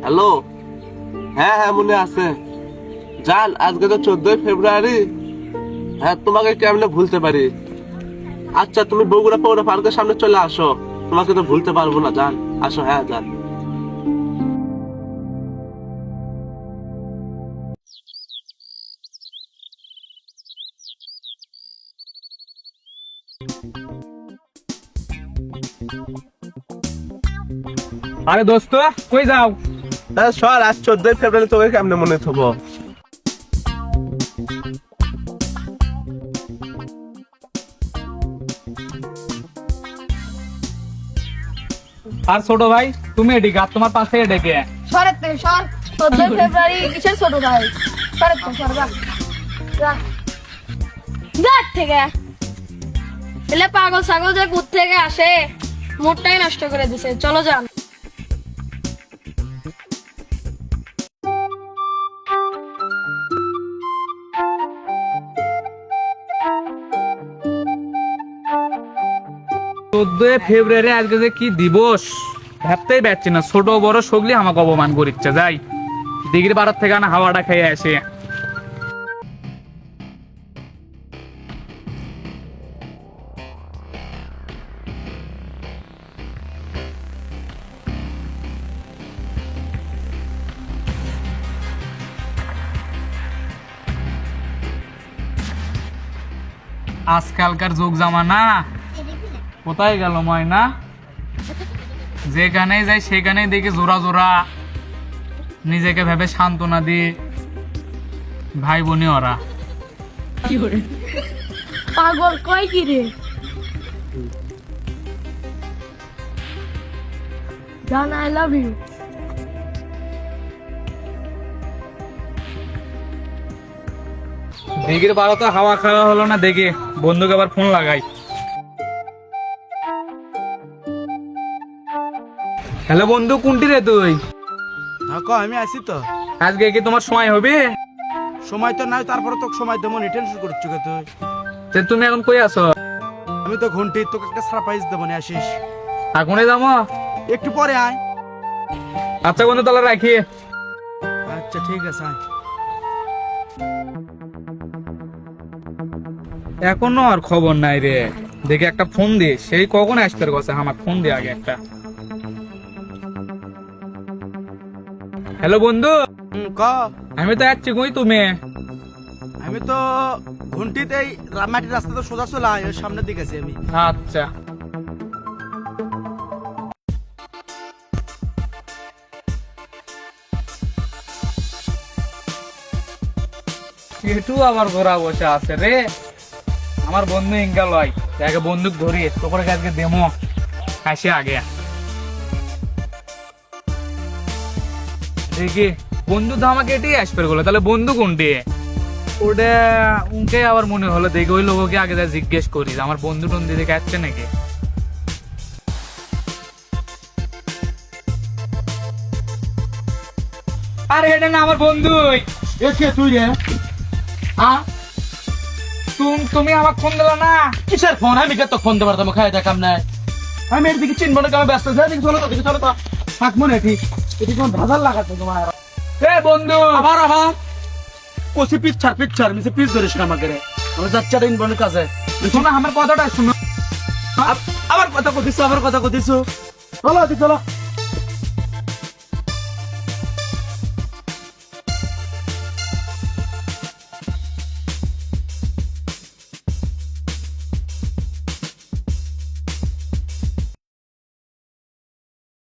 Hello. হ্যাঁ হ্যাঁ মনে আছে। জান আজকে তো 14ই ফেব্রুয়ারি। হ্যাঁ তোমাকে কেমনে ভুলতে পারি। আচ্ছা তুমি বগুড়া পৌর পার্কের সামনে চলে আসো, তোমাকে তো ভুলতে পারবো না জান। আসো হ্যাঁ জান। আরে দোস্ত কই যাও? সর, আজ 14ই ফেব্রুয়ারি তোকে কেমনে মনে থবো। আর ছোট ভাই তুমি এদিকে আর তোমার পাশে ডেকে সরের থেকে সর। 14ই ফেব্রুয়ারি কিসের ছোট ভাই? সরের থেকে সর, যা যা যা থেকে। এলে পাগল ছাগল যে কুত থেকে আসে, মুডটাই নষ্ট করে দিছে। চলো যান। চোদ্দই ফেব্রুয়ারি আজকে যে কি দিবস ভাবতেই পারছি না। ছোট বড় সগলি আমাকে অপমান করিচ্ছে। যাই ডিগ্রি বাড়ার থেকে না হাওয়াটা খেয়ে আসে। আজকালকার যুগ জামানা কোথায় গেল ময়না? যেখানেই যাই সেখানেই দেখি জোড়া জোড়া, নিজেকে ভেবে সান্ত্বনা দি ভাই বোনে ওরা। পাগল কয় কি রে? জান আই লাভ ইউ। ডিগ্রি বারো তো হাওয়া খাওয়া হলো না, দেখি বন্ধুকে আবার ফোন লাগাই। হ্যালো বন্ধু, কোনটি রে তুই? আমি আছি তো। আজকে কি তোমার সময় হবে? সময় তো নাই, তারপরে তোকে সময় দেবো নি। টেনশন করছো কে তুই? তে তুমি এখন কই আছো? আমি তো ঘন্টি তোকে একটা সারপ্রাইজ দেবো নি, আসিস এখনই যাবো? একটু পরে আয়। আচ্ছা বন্ধু তাহলে রাখি। আচ্ছা ঠিক আছে আয়। এখনো আর খবর নাই রে। দেখি একটা ফোন দি, সেই কখন আসতে গেছে। আমার ফোন দি আগে একটা। হ্যালো বন্ধু, ক। আমি তো যাচ্ছি, কই তুমি? আমি তো ঘন্টিতে এই মাটির রাস্তা তো সোজা চলে আয়, ওই সামনের দিকে আছি আমি। আচ্ছা একটু আবার ঘোরা বসে আছে রে। আমার বন্ধু ইঙ্গা লয়, আগে বন্দুক ধরি তোকে আজকে দেমো। আসে আগে দেখি বন্ধু তো আমাকে এটাই আসবে বলে, তাহলে বন্ধু কোনটি? ওটা উনকে আবার মনে হলো। দেখি ওই লোককে আগে যা জিজ্ঞেস করি আমার বন্ধু টন্ধু দেখে আসছে নাকি। আরে এটা না আমার বন্ধুই। কে তুই রে? তুমি আমার ফোন দিলা না? কিসের ফোন? আমি কে তো ফোন দেবার তোমার খাই দেখাম নাই। আমি এর দিকে চিনবো না, আমি ব্যস্ত আছি। এদিকে চলো তো, এদিকে চলো তো। থাকবো না ঠিক। এটি কোন ভাজার লাগাচ্ছে তোমার? এ বন্ধু, আবার কষি পিকচার মিশে পিস ধরিস না আমাকে রে। আমি যাচ্ছি আর ইনবনের কাছে। শোনো আমার কথাটা শুনো। আবার কথা কতিছো, চলো এদিকে চলো।